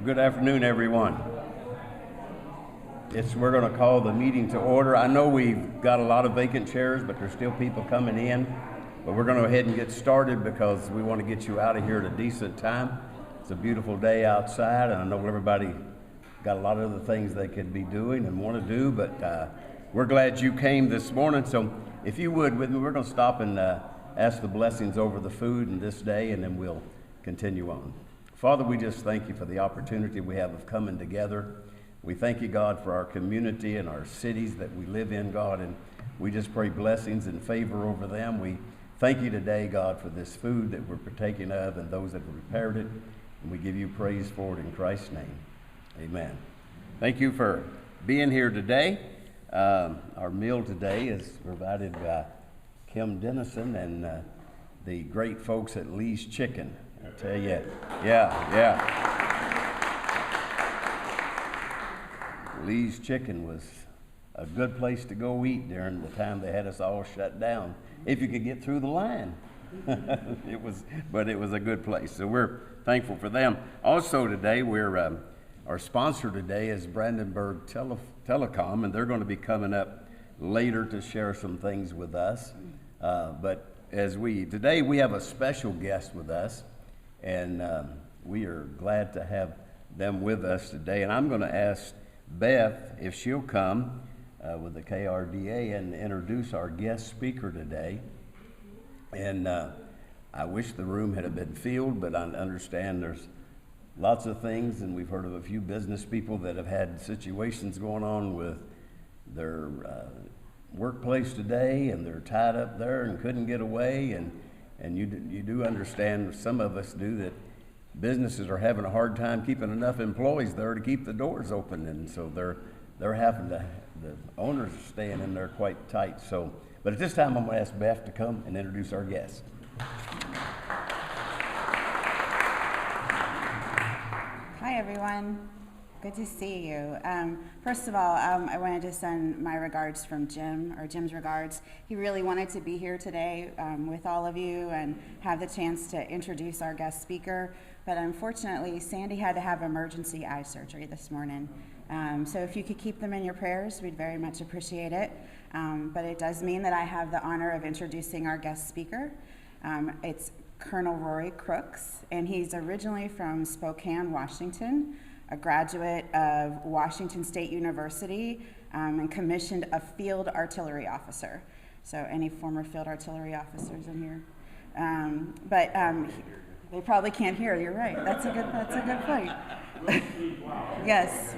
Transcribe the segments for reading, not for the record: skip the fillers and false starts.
Good afternoon, everyone. We're going to call the meeting to order. I know we've got a lot of vacant chairs, but there's still people coming in. But we're going to go ahead and get started because we want to get you out of here at a decent time. It's a beautiful day outside, and I know everybody got a lot of other things they could be doing and want to do, but we're glad you came this morning. So if you would, with me, we're going to stop and ask the blessings over the food in this day, and then we'll continue on. Father, we just thank you for the opportunity we have of coming together. We thank you, God, for our community and our cities that we live in, God, and we just pray blessings and favor over them. We thank you today, God, for this food that we're partaking of and those that have prepared it, and we give you praise for it in Christ's name. Amen. Thank you for being here today. Our meal today is provided by Kim Dennison and the great folks at Lee's Chicken. I tell you, yeah. Lee's Chicken was a good place to go eat during the time they had us all shut down, if you could get through the line. It was a good place. So we're thankful for them. Also today, our sponsor today is Brandenburg Telecom, and they're going to be coming up later to share some things with us. But today we have a special guest with us. And we are glad to have them with us today. And I'm going to ask Beth if she'll come with the KRDA and introduce our guest speaker today. And I wish the room had been filled, but I understand there's lots of things, and we've heard of a few business people that have had situations going on with their workplace today, and they're tied up there and couldn't get away. And you do understand, some of us do, that businesses are having a hard time keeping enough employees there to keep the doors open, and so they're having to, the owners are staying in there quite tight. So, but at this time, I'm going to ask Beth to come and introduce our guest. Hi, everyone. Good to see you. First of all, I wanted to send my regards from Jim, or Jim's regards. He really wanted to be here today with all of you and have the chance to introduce our guest speaker. But unfortunately, Sandy had to have emergency eye surgery this morning. So if you could keep them in your prayers, we'd very much appreciate it. But it does mean that I have the honor of introducing our guest speaker. It's Colonel Rory Crooks, and he's originally from Spokane, Washington, a graduate of Washington State University, and commissioned a field artillery officer. So any former field artillery officers in here? They probably can't hear. You're right. That's a good point. Yes.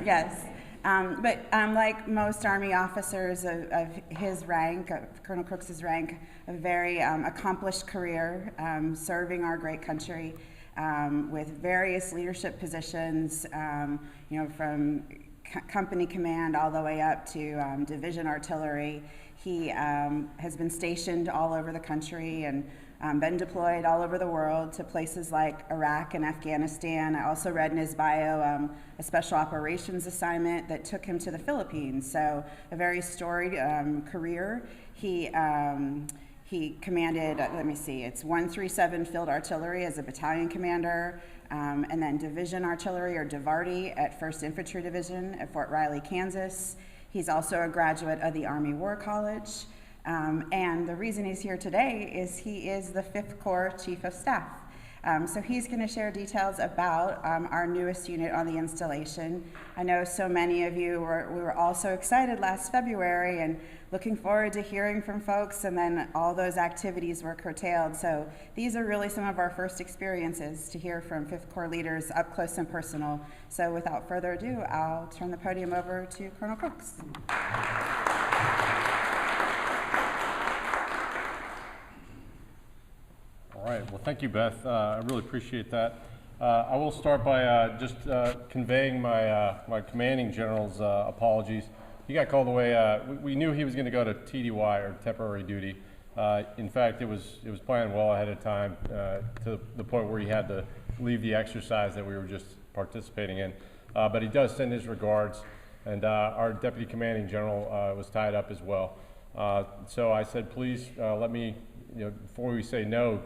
But like most Army officers of his rank, Colonel Crooks's rank, a very accomplished career serving our great country. With various leadership positions, from company command all the way up to division artillery. He has been stationed all over the country and been deployed all over the world to places like Iraq and Afghanistan. I also read in his bio a special operations assignment that took him to the Philippines. So a very storied career. He commanded, it's 137 Field Artillery as a battalion commander, and then Division Artillery, or DIVARTY, at 1st Infantry Division at Fort Riley, Kansas. He's also a graduate of the Army War College. And the reason he's here today is he is the 5th Corps Chief of Staff. So he's going to share details about our newest unit on the installation. I know so many of you we were all so excited last February and looking forward to hearing from folks, and then all those activities were curtailed. So these are really some of our first experiences to hear from 5th Corps leaders up close and personal. So without further ado, I'll turn the podium over to Colonel Crooks. All right, well, thank you, Beth. I really appreciate that. I will start by just conveying my commanding general's apologies. He got called away. We knew he was going to go to TDY, or temporary duty. In fact, it was planned well ahead of time to the point where he had to leave the exercise that we were just participating in. But he does send his regards, and our deputy commanding general was tied up as well. So I said, please let me, before we say no,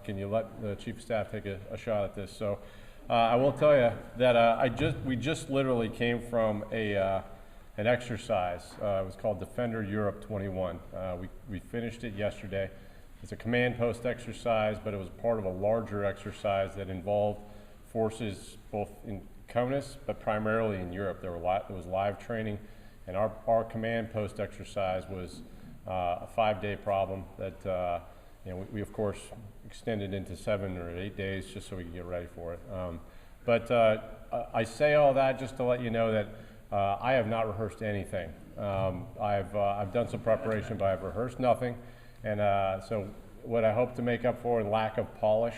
can you let the chief of staff take a shot at this? So I will tell you that we just literally came from an exercise. It was called Defender Europe 21. We finished it yesterday. It's a command post exercise, but it was part of a larger exercise that involved forces both in CONUS, but primarily in Europe. There was live training, and our command post exercise was a 5-day problem that we of course extended into 7 or 8 days just so we could get ready for it. But I say all that just to let you know that I have not rehearsed anything. I've done some preparation, but I've rehearsed nothing. And so what I hope to make up for in lack of polish,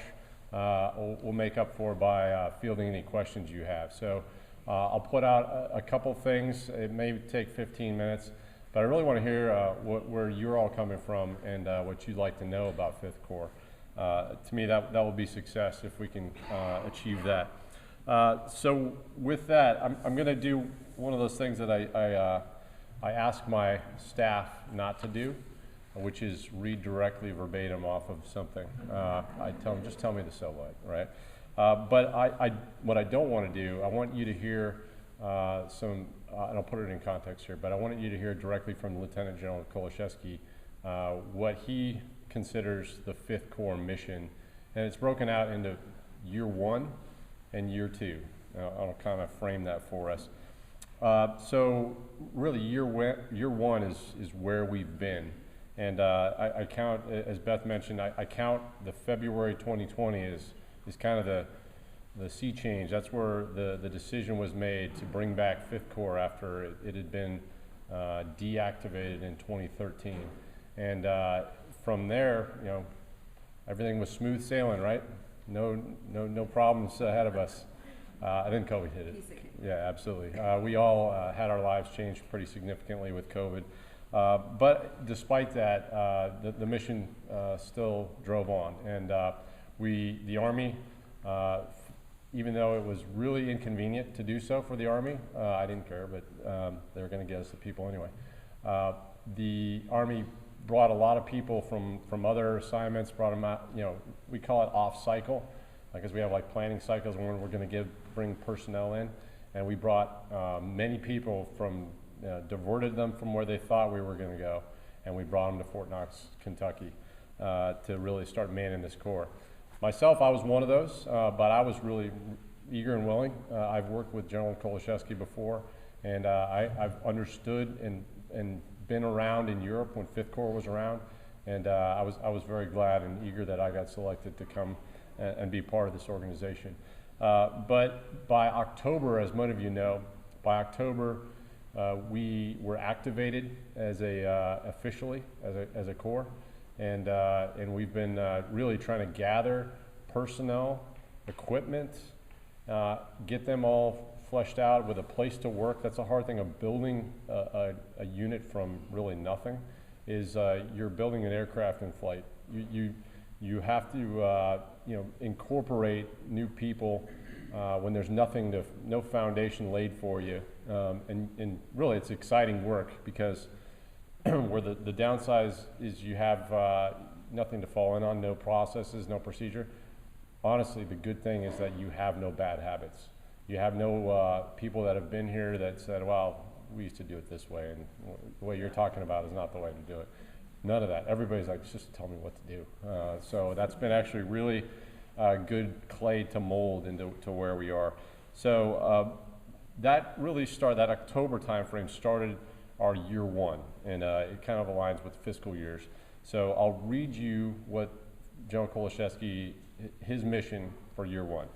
we'll make up for by fielding any questions you have. So I'll put out a couple things. It may take 15 minutes, but I really want to hear where you're all coming from and what you'd like to know about Fifth Corps. To me, that will be success if we can achieve that. So with that, I'm going to do one of those things that I ask my staff not to do, which is read directly verbatim off of something. I tell them, just tell me the so what, right? But what I don't want to do, I want you to hear and I'll put it in context here, but I want you to hear directly from Lieutenant General Kolashevsky what he considers the Fifth Corps mission, and it's broken out into year 1 and year 2. I'll kind of frame that for us. So really year 1 is where we've been. And I count, as Beth mentioned, I count the February 2020 as kind of the sea change. That's where the decision was made to bring back Fifth Corps after it had been deactivated in 2013. And from there, everything was smooth sailing, right? No problems ahead of us. I think COVID hit it. Yeah, absolutely. We all had our lives changed pretty significantly with COVID. But despite that, the mission still drove on, and the Army, even though it was really inconvenient to do so for the Army, I didn't care, but they were going to get us the people anyway. The Army brought a lot of people from other assignments, brought them out, we call it off cycle, because we have like planning cycles when we're going to bring personnel in, and we brought many people diverted them from where they thought we were going to go, and we brought them to Fort Knox, Kentucky, to really start manning this Corps. Myself, I was one of those, but I was really eager and willing. I've worked with General Kolashevsky before, and I've understood and been around in Europe when Fifth Corps was around, and I was very glad and eager that I got selected to come and be part of this organization. But by October, as many of you know, by October, we were activated as officially as a Corps, and we've been really trying to gather personnel, equipment, get them all fleshed out with a place to work. That's a hard thing of building a unit from really nothing. Is you're building an aircraft in flight. You have to incorporate new people when there's no foundation laid for you. And really it's exciting work because where the downside is you have nothing to fall in on, no processes, no procedure. Honestly, the good thing is that you have no bad habits. You have no people that have been here that said, well, we used to do it this way, and the way you're talking about is not the way to do it. None of that. Everybody's like, just tell me what to do. So that's been actually really good clay to mold into where we are. So that really that October timeframe started our year 1, and it kind of aligns with fiscal years. So I'll read you what General Kolashevsky, his mission for year 1.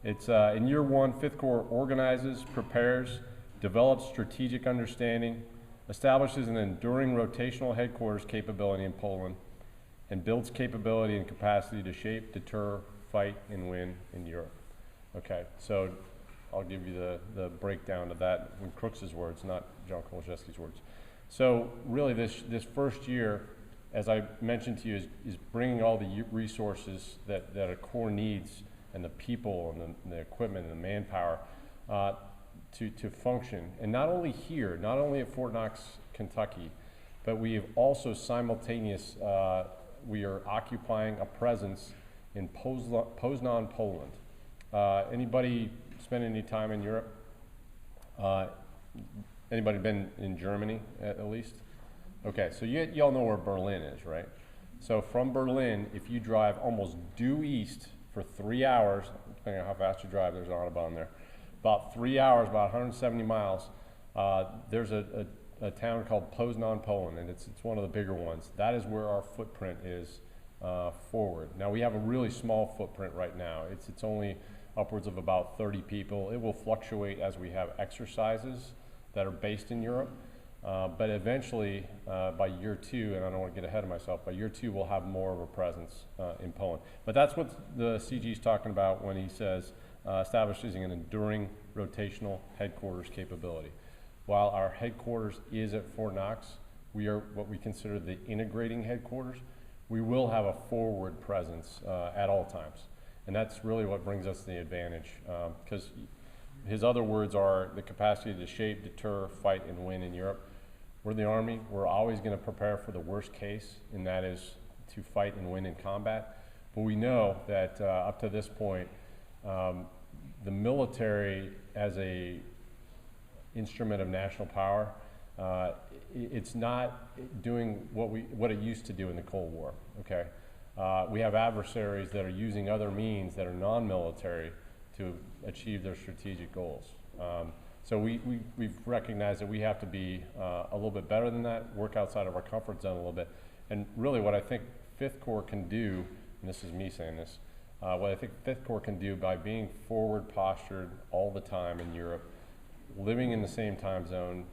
It's in year 1, Fifth Corps organizes, prepares, develops strategic understanding, establishes an enduring rotational headquarters capability in Poland, and builds capability and capacity to shape, deter, fight, and win in Europe. Okay, so I'll give you the breakdown of that in Crooks' words, not John Kolashevsky's words. So really this first year, as I mentioned to you, is bringing all the resources that a Corps needs, and the people and the equipment and the manpower to function. And not only here, not only at Fort Knox, Kentucky, but we have also we are occupying a presence in Poznan, Poland. Anybody spend any time in Europe? Anybody been in Germany at least? Okay, so you all know where Berlin is, right? So from Berlin, if you drive almost due east for 3 hours, depending on how fast you drive, there's an Autobahn there, about 3 hours, about 170 miles, there's a town called Poznan, Poland, and it's one of the bigger ones. That is where our footprint is forward. Now we have a really small footprint right now. It's only upwards of about 30 people. It will fluctuate as we have exercises that are based in Europe. But eventually, by year 2, and I don't want to get ahead of myself, by year 2 we'll have more of a presence in Poland. But that's what the CG is talking about when he says establishing an enduring rotational headquarters capability. While our headquarters is at Fort Knox, we are what we consider the integrating headquarters. We will have a forward presence at all times. And that's really what brings us the advantage, because his other words are the capacity to shape, deter, fight, and win in Europe. We're the Army. We're always going to prepare for the worst case, and that is to fight and win in combat. But we know that up to this point, the military as a instrument of national power, it's not doing what it used to do in the Cold War. Okay, we have adversaries that are using other means that are non-military to achieve their strategic goals. So we've recognized that we have to be a little bit better than that, work outside of our comfort zone a little bit. And really what I think 5th Corps can do, and this is me saying this, what I think 5th Corps can do by being forward postured all the time in Europe, living in the same time zone,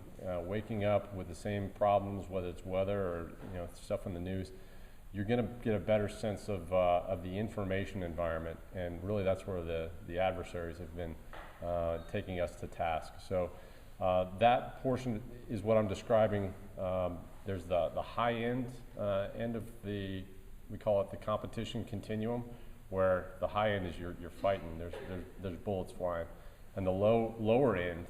waking up with the same problems, whether it's weather or stuff in the news, you're going to get a better sense of the information environment, and really that's where the adversaries have been taking us to task. So that portion is what I'm describing. There's the high end of we call it the competition continuum, where the high end is you're fighting. There's bullets flying, and the lower end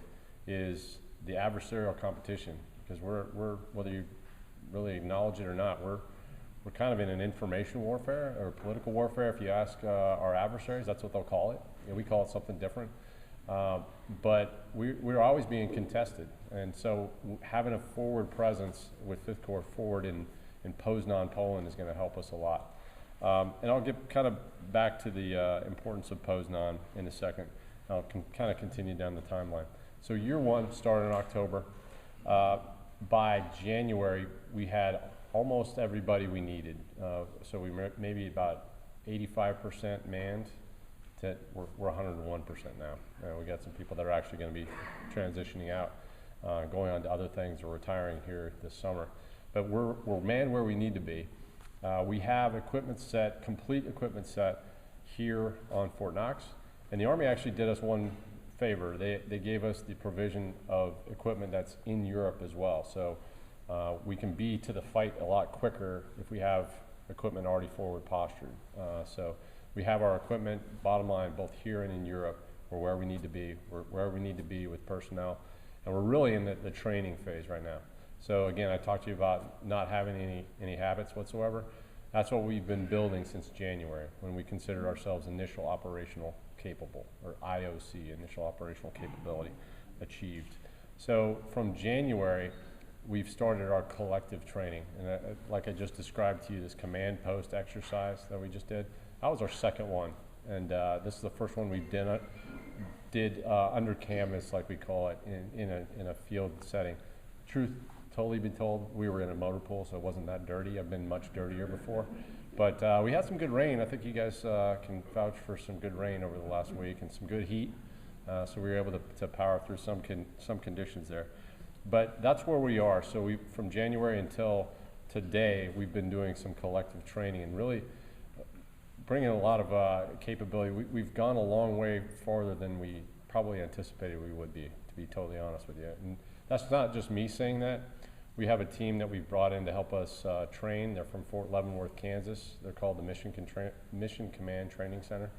is the adversarial competition, because we're whether you really acknowledge it or not, we're kind of in an information warfare or political warfare. If you ask our adversaries, that's what they'll call it. We call it something different. But we're always being contested. And so having a forward presence with 5th Corps forward in Poznan, Poland is going to help us a lot. And I'll get kind of back to the importance of Poznan in a second. I'll kind of continue down the timeline. So year 1 started in October. By January, we had almost everybody we needed. So we maybe about 85% manned. We're 101% now. We got some people that are actually going to be transitioning out, going on to other things, or retiring here this summer. But we're manned where we need to be. We have equipment set, complete equipment set here on Fort Knox. And the Army actually did us one favor. They gave us the provision of equipment that's in Europe as well. So we can be to the fight a lot quicker if we have equipment already forward postured. So we have our equipment, bottom line, both here and in Europe. We're where we need to be. We're where we need to be with personnel. And we're really in the training phase right now. So again, I talked to you about not having any habits whatsoever. That's what we've been building since January, when we considered ourselves initial operational capable, or IOC, initial operational capability achieved. So from January, we've started our collective training. And like I just described to you, this command post exercise that we just did, that was our second one. And this is the first one we did under canvas, like we call it, in a field setting. Truth totally be told, we were in a motor pool, so it wasn't that dirty. I've been much dirtier before. But we had some good rain. I think you guys can vouch for some good rain over the last week, and some good heat. So we were able to power through some conditions there. But that's where we are. So from January until today, we've been doing some collective training and really bringing a lot of capability. We've gone a long way farther than we probably anticipated we would be, to be totally honest with you. And that's not just me saying that. We have a team that we've brought in to help us train. They're from Fort Leavenworth, Kansas. They're called the Mission Command Training Center,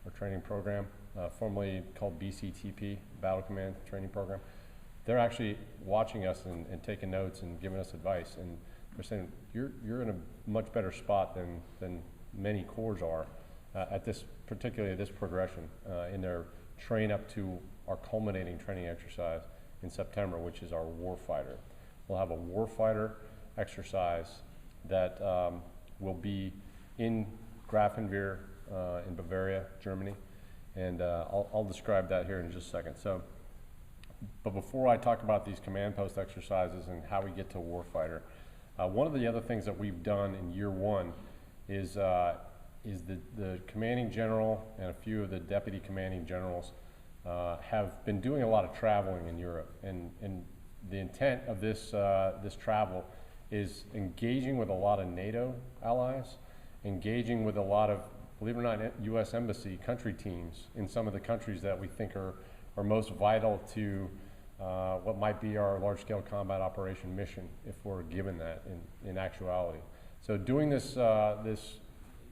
or training program, formerly called BCTP, Battle Command Training Program. They're actually watching us and taking notes and giving us advice. And they're saying, you're in a much better spot than many corps are particularly this progression in their train up to our culminating training exercise in September, which is our warfighter. We'll have a warfighter exercise that will be in Grafenwehr in Bavaria, Germany, and I'll describe that here in just a second. But before I talk about these command post exercises and how we get to warfighter, one of the other things that we've done in year one is the commanding general and a few of the deputy commanding generals have been doing a lot of traveling in Europe, and the intent of this travel is engaging with a lot of NATO allies, engaging with a lot of, believe it or not, U.S. Embassy country teams in some of the countries that we think are most vital to what might be our large-scale combat operation mission, if we're given that in actuality. So doing this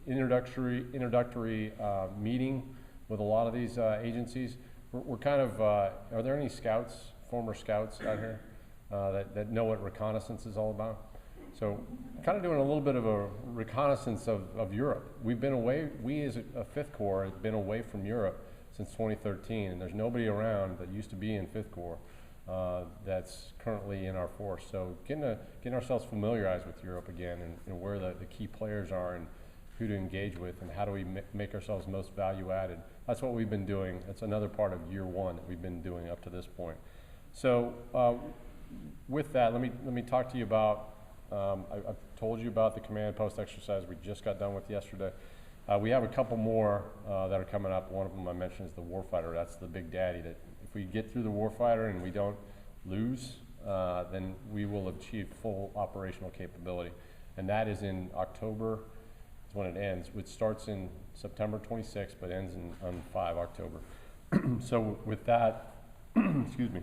introductory meeting with a lot of these agencies, we're kind of, are there any scouts, former scouts out here that know what reconnaissance is all about? So kind of doing a little bit of a reconnaissance of Europe. We've been away, we as a Fifth Corps have been away from Europe since 2013, and there's nobody around that used to be in Fifth Corps that's currently in our force. So getting ourselves familiarized with Europe again, and where the key players are, and who to engage with, and how do we make ourselves most value added. That's what we've been doing. That's another part of year one that we've been doing up to this point. So with that, let me talk to you about, I've told you about the command post exercise we just got done with yesterday. We have a couple more that are coming up. One of them I mentioned is the warfighter. That's the big daddy, that if we get through the warfighter and we don't lose, then we will achieve full operational capability. And that is in October, is when it ends, which starts in September 26th, but ends on 5 October. So with that, excuse me,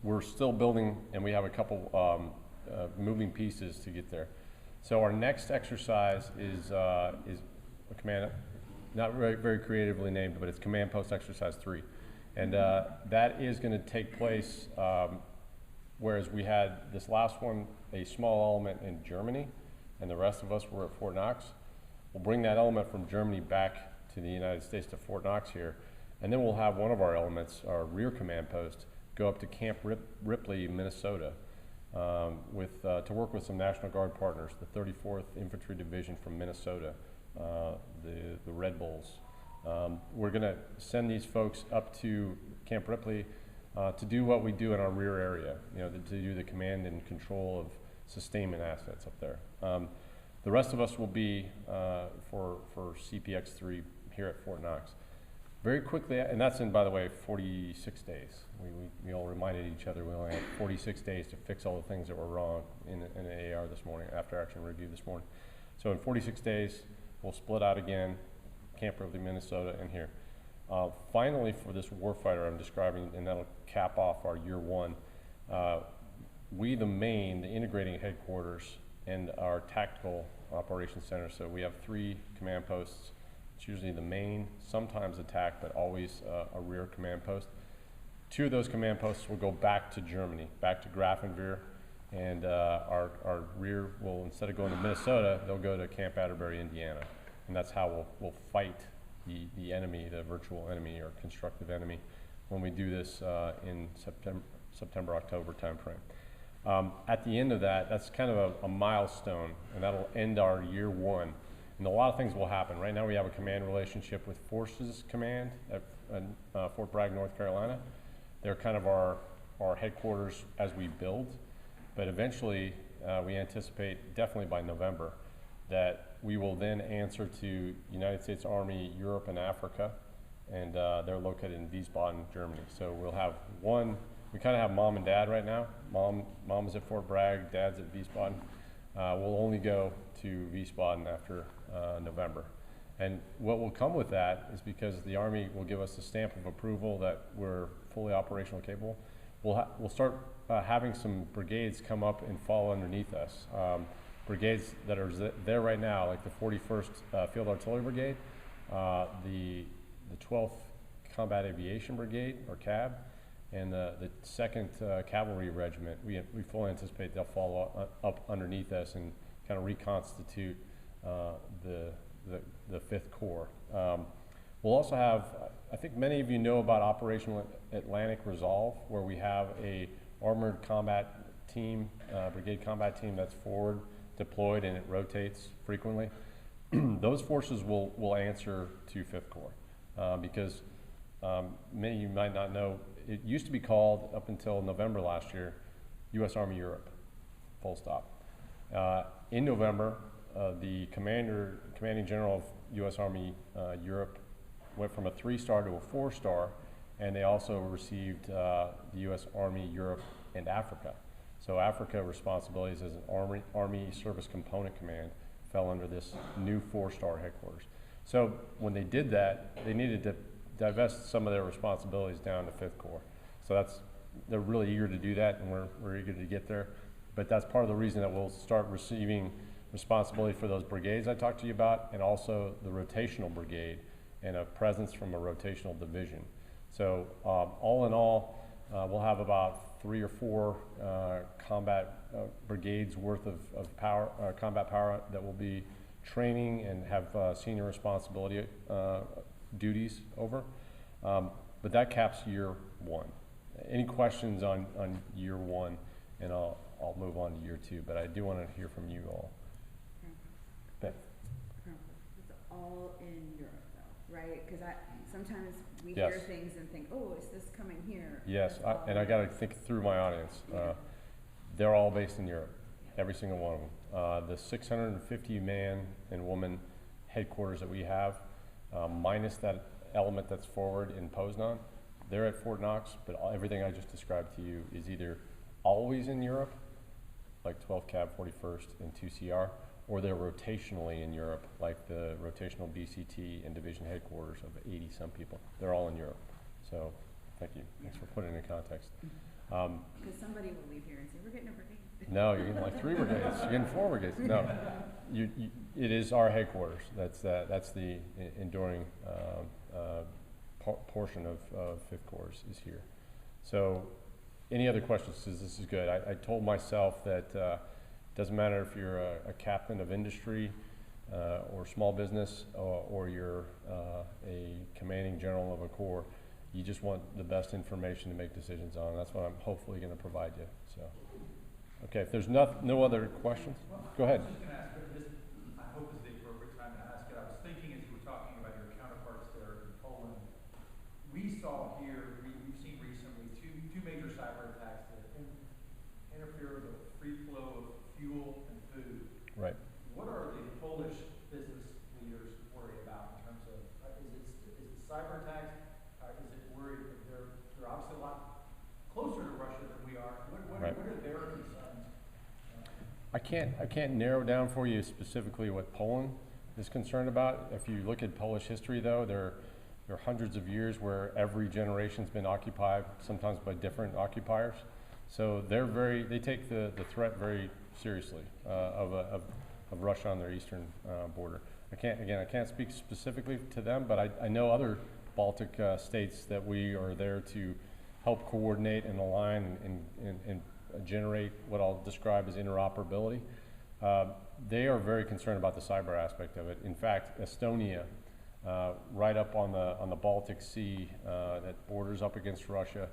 we're still building, and we have a couple moving pieces to get there. So our next exercise is a command, not very creatively named, but it's Command Post Exercise 3. And that is going to take place, whereas we had this last one, a small element in Germany, and the rest of us were at Fort Knox. We'll bring that element from Germany back to the United States, to Fort Knox here, and then we'll have one of our elements, our rear command post, go up to Camp Ripley, Minnesota, to work with some National Guard partners, the 34th Infantry Division from Minnesota, the Red Bulls. We're going to send these folks up to Camp Ripley to do what we do in our rear area, to do the command and control of sustainment assets up there. The rest of us will be for CPX-3 here at Fort Knox. Very quickly, and that's in, by the way, 46 days. We all reminded each other we only had 46 days to fix all the things that were wrong in an AR this morning, after action review this morning. So in 46 days, we'll split out again, Camp Ripley, Minnesota, and here. Finally, for this warfighter I'm describing, and that'll cap off our year one, we, the integrating headquarters, and our tactical operations center. So we have 3 command posts. It's usually the main, sometimes attack, but always a rear command post. 2 of those command posts will go back to Germany, back to Grafenwehr, and our rear will, instead of going to Minnesota, they'll go to Camp Atterbury, Indiana. And that's how we'll fight the enemy, the virtual enemy or constructive enemy, when we do this in September, October timeframe. At the end of that, that's kind of a milestone, and that'll end our year one. And a lot of things will happen. Right now we have a command relationship with Forces Command at Fort Bragg, North Carolina. They're kind of our headquarters as we build. But eventually, we anticipate, definitely by November, that we will then answer to United States Army Europe and Africa, and they're located in Wiesbaden, Germany. So we'll have one, we kind of have mom and dad right now. Mom is at Fort Bragg, dad's at Wiesbaden. We'll only go to Wiesbaden after November. And what will come with that is, because the Army will give us a stamp of approval that we're fully operational capable, we'll start having some brigades come up and fall underneath us. Brigades that are there right now, like the 41st Field Artillery Brigade, the 12th Combat Aviation Brigade, or CAB, and the 2nd Cavalry Regiment. We fully anticipate they'll fall up underneath us and kind of reconstitute the 5th Corps. We'll also have, I think many of you know about Operational Atlantic Resolve, where we have a armored combat team, brigade combat team that's forward deployed and it rotates frequently. Those forces will answer to 5th Corps because many of you might not know, it used to be called, up until November last year, U.S. Army Europe, full stop. In November, the commanding general of U.S. Army Europe went from a 3-star to a 4-star, and they also received the U.S. Army Europe and Africa. So Africa responsibilities as an Army Service Component Command fell under this new 4-star headquarters. So when they did that, they needed to divest some of their responsibilities down to 5th Corps. So they're really eager to do that, and we're eager to get there. But that's part of the reason that we'll start receiving responsibility for those brigades I talked to you about, and also the rotational brigade and a presence from a rotational division. So all in all, we'll have about 3 or 4 combat brigades worth of power, combat power that will be training and have senior responsibility duties over. But that caps year 1. Any questions on year 1, and I'll move on to year 2, but I do want to hear from you all. Beth. It's all in Europe, though, right? Because sometimes we Yes. hear things and think, oh, is this coming here? Yes, and I got to think through my audience. They're all based in Europe, every single one of them. The 650 man and woman headquarters that we have, minus that element that's forward in Poznan, they're at Fort Knox, but everything I just described to you is either always in Europe, like 12 Cab 41st and 2CR, or they're rotationally in Europe, like the rotational BCT and division headquarters of 80 some people. They're all in Europe. So thank you. Thanks for putting it in context. Because somebody will leave here and say, we're getting a brigade. No, you're getting like 3 brigades. You're getting 4 brigades. No, it is our headquarters. That's the enduring portion of 5th Corps is here. So any other questions? Because this is good. I told myself that doesn't matter if you're a captain of industry or small business or you're a commanding general of a corps, you just want the best information to make decisions on. That's what I'm hopefully going to provide you. So, okay, if there's no other questions, go ahead. I was just going to ask, but this, I hope is the appropriate time to ask it. I was thinking as you were talking about your counterparts there in Poland, we saw here, we've seen recently two major cyber attacks that interfere with the free flow of fuel and food. Right. What are the Polish business leaders worried about in terms of, is it cyber attacks? Is it worried that they're obviously a lot closer to Russia than we are? What Right. are their concerns? I can't narrow down for you specifically what Poland is concerned about. If you look at Polish history, though, there are hundreds of years where every generation's been occupied, sometimes by different occupiers. So they take the threat very seriously of Russia on their eastern border. I can't speak specifically to them, but I know other Baltic states that we are there to help coordinate and align and generate what I'll describe as interoperability. They are very concerned about the cyber aspect of it. In fact, Estonia, right up on the Baltic Sea that borders up against Russia,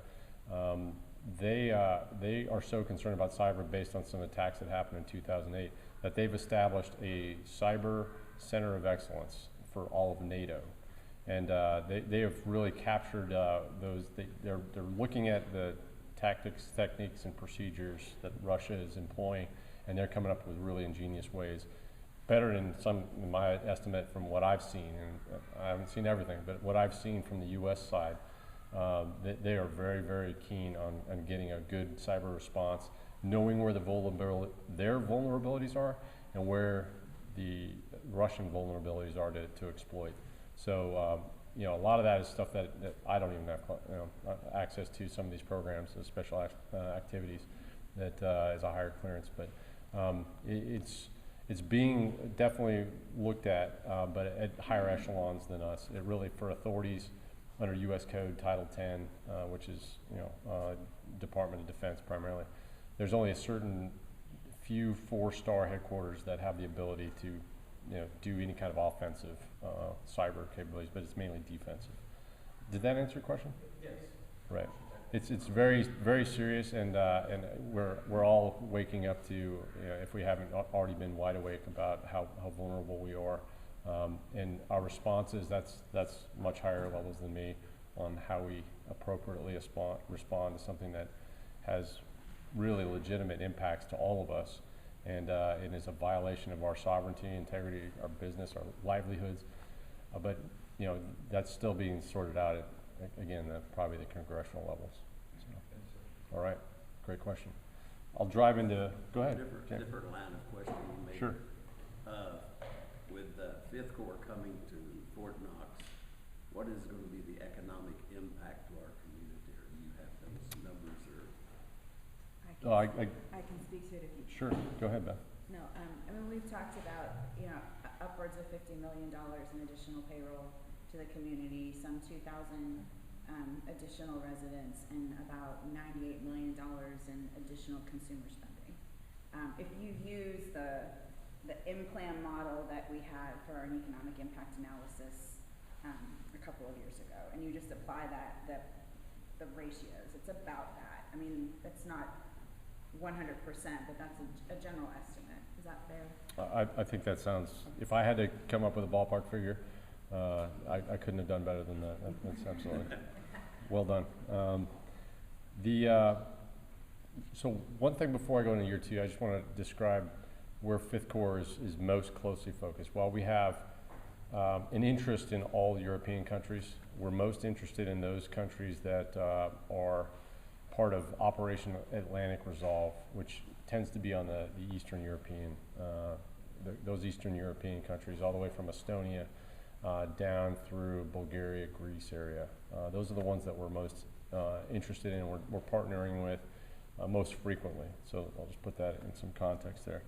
they are so concerned about cyber based on some attacks that happened in 2008 that they've established a cyber center of excellence for all of NATO. And they have really captured those. They're looking at the tactics, techniques, and procedures that Russia is employing, and they're coming up with really ingenious ways, better than some, in my estimate, from what I've seen. And I haven't seen everything, but what I've seen from the U.S. side, they are very, very keen on getting a good cyber response, knowing where their vulnerabilities are and where the Russian vulnerabilities are to exploit. So, a lot of that is stuff that I don't even have access to. Some of these programs, the special activities, that is a higher clearance. But it's being definitely looked at, but at higher echelons than us. It really, for authorities under U.S. Code Title 10, which is Department of Defense primarily, there's only a certain few 4-star headquarters that have the ability to do any kind of offensive cyber capabilities, but it's mainly defensive. Did that answer your question? Yes. Right. It's very, very serious, and we're all waking up to, if we haven't already been wide awake about how vulnerable we are, and our responses, that's much higher levels than me on how we appropriately respond to something that has really legitimate impacts to all of us, and it is a violation of our sovereignty, integrity, our business, our livelihoods, but that's still being sorted out at, again, probably the congressional levels. So, all right, great question. I'll drive into, go ahead. Different line of questioning maybe. Sure. With Fifth Corps coming to Fort Knox, what is going to be the economic impact to our community? Or do you have those numbers? Or I can speak to it if you. Sure, go ahead, Beth. No, I mean, we've talked about, upwards of $50 million in additional payroll to the community, some 2,000 additional residents, and about $98 million in additional consumer spending. If you use the in-plan model that we had for our economic impact analysis a couple of years ago, and you just apply the ratios, it's about that. I mean, it's not 100%, but that's a general estimate. Is that fair? I think that sounds, if I had to come up with a ballpark figure, I couldn't have done better than that. That's absolutely well done. So one thing before I go into year two, I just want to describe where Fifth Corps is most closely focused. While we have an interest in all European countries, we're most interested in those countries that are part of Operation Atlantic Resolve, which tends to be on the Eastern European, those Eastern European countries, all the way from Estonia down through Bulgaria, Greece area. Those are the ones that we're most interested in, we're partnering with most frequently. So I'll just put that in some context there.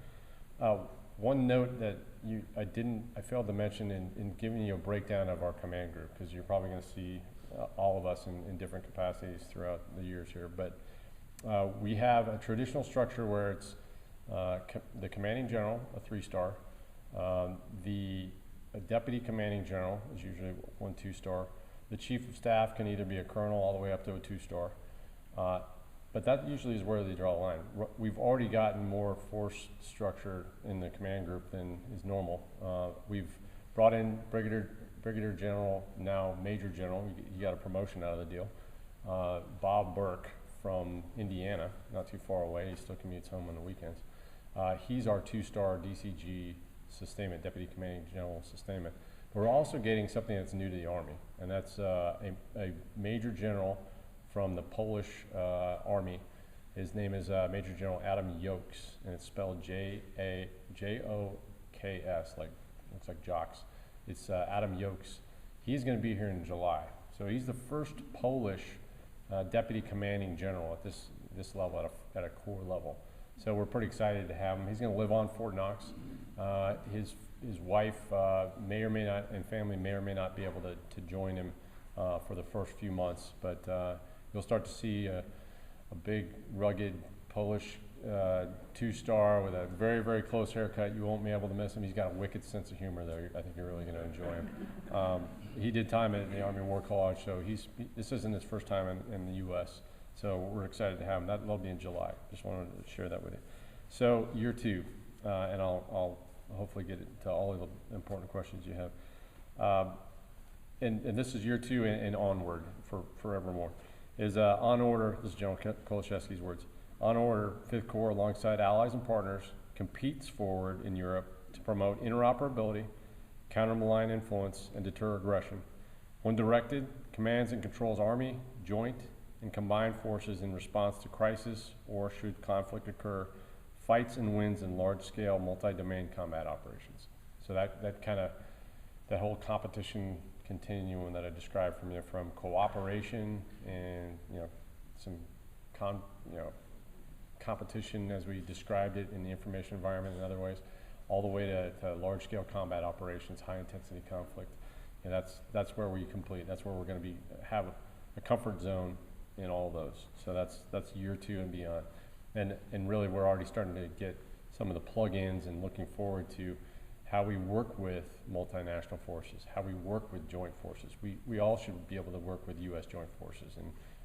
One note that I failed to mention in giving you a breakdown of our command group, because you're probably going to see all of us in different capacities throughout the years here, but we have a traditional structure where it's the commanding general, a 3-star, the deputy commanding general is usually 1 2-star, the chief of staff can either be a colonel all the way up to a 2-star, but that usually is where they draw the line. We've already gotten more force structure in the command group than is normal. We've brought in Brigadier General, now Major General. He got a promotion out of the deal. Bob Burke from Indiana, not too far away. He still commutes home on the weekends. He's our 2-star DCG sustainment, Deputy Commanding General sustainment. We're also getting something that's new to the Army, and that's a Major General from the Polish Army. His name is Major General Adam Jokes, and it's spelled Jokes, looks like jocks. It's Adam Jokes. He's going to be here in July. So he's the first Polish Deputy Commanding General at this level, at a corps level. So we're pretty excited to have him. He's going to live on Fort Knox. His wife may or may not, and family may or may not be able to join him for the first few months, but you'll start to see a big, rugged Polish 2-star with a very, very close haircut. You won't be able to miss him. He's got a wicked sense of humor, though. I think you're really going to enjoy him. He did time at the Army War College, so this isn't his first time in the U.S., so we're excited to have him. That'll be in July. Just wanted to share that with you. So year two, and I'll hopefully get to all of the important questions you have. And this is year two and onward for forevermore. Is on order, this is General Kolashevsky's words, on order, Fifth Corps alongside allies and partners competes forward in Europe to promote interoperability, counter malign influence, and deter aggression. When directed, commands and controls Army, joint, and combined forces in response to crisis or, should conflict occur, fights and wins in large-scale multi-domain combat operations. So that whole competition continuum that I described from cooperation and some competition as we described it in the information environment and other ways, all the way to large-scale combat operations, high-intensity conflict, and that's where we complete. That's where we're going to have a comfort zone in all of those. So that's year two and beyond, and really we're already starting to get some of the plug-ins and looking forward to how we work with multinational forces, how we work with joint forces. We all should be able to work with U.S. joint forces,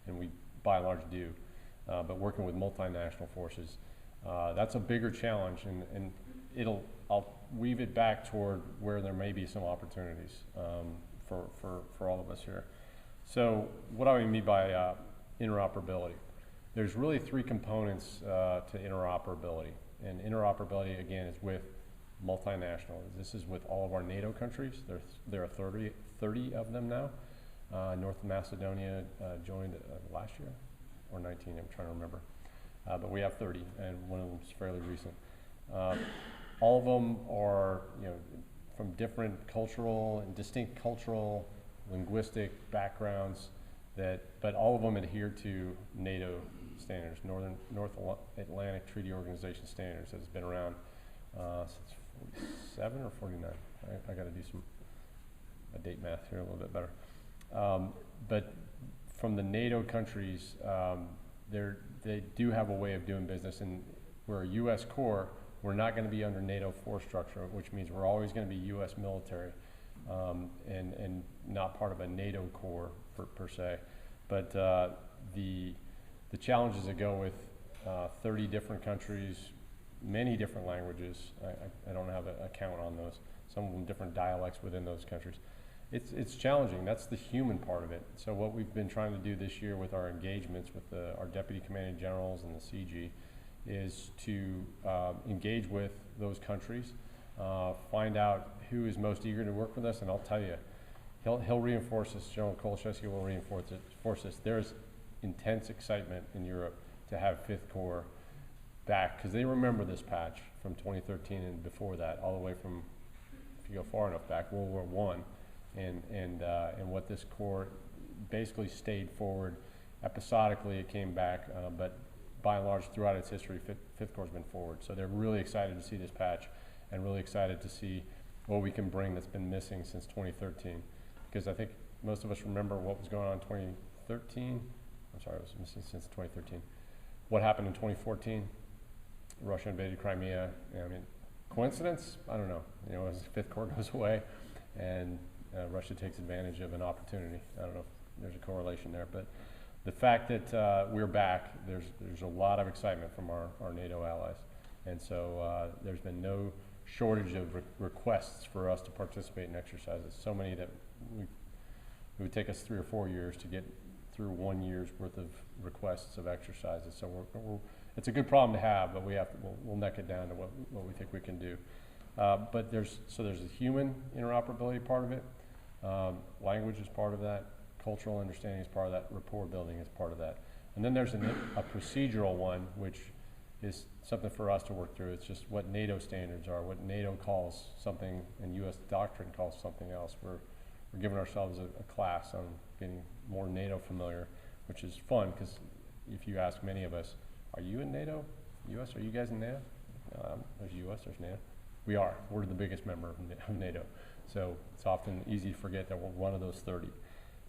and we by and large do. But working with multinational forces, that's a bigger challenge, and I'll weave it back toward where there may be some opportunities for all of us here. So what do I mean by interoperability? There's really three components to interoperability, and interoperability again is with multinational. This is with all of our NATO countries. There are 30 of them now. North Macedonia joined last year, or 19, I'm trying to remember. But we have 30, and one of them is fairly recent. All of them are, from different cultural and distinct cultural, linguistic backgrounds, but all of them adhere to NATO standards, North Atlantic Treaty Organization standards that has been around since 47 or 49. I got to do a date math here a little bit better. But from the NATO countries, they do have a way of doing business, and we're a U.S. corps. We're not going to be under NATO force structure, which means we're always going to be U.S. military, and not part of a NATO corps per se. But the challenges that go with 30 different countries, many different languages. I don't have a count on those. Some of them different dialects within those countries. It's challenging. That's the human part of it. So what we've been trying to do this year with our engagements with our deputy commanding generals and the CG is to engage with those countries, find out who is most eager to work with us, and I'll tell you, he'll reinforce this. General Kolashevsky will reinforce this. There's intense excitement in Europe to have 5th Corps back, because they remember this patch from 2013 and before that, all the way from, if you go far enough back, World War I, and what this Corps basically stayed forward. Episodically, it came back, but by and large, throughout its history, 5th Corps has been forward. So they're really excited to see this patch, and really excited to see what we can bring that's been missing since 2013. Because I think most of us remember what was going on in 2013. I'm sorry, it was missing since 2013. What happened in 2014? Russia invaded Crimea. I mean, coincidence? I don't know. As the 5th Corps goes away, and Russia takes advantage of an opportunity. I don't know if there's a correlation there, but the fact that we're back, there's a lot of excitement from our NATO allies, and so there's been no shortage of requests for us to participate in exercises. So many that it would take us 3 or 4 years to get through 1 year's worth of requests of exercises. So it's a good problem to have, but we'll neck it down to what we think we can do. But there's a human interoperability part of it. Language is part of that. Cultural understanding is part of that. Rapport building is part of that. And then there's a procedural one, which is something for us to work through. It's just what NATO standards are, what NATO calls something, and U.S. doctrine calls something else. We're giving ourselves a class on getting more NATO familiar, which is fun, because if you ask many of us, are you in NATO? U.S., are you guys in NATO? There's U.S., there's NATO. We are. We're the biggest member of NATO. So it's often easy to forget that we're one of those 30.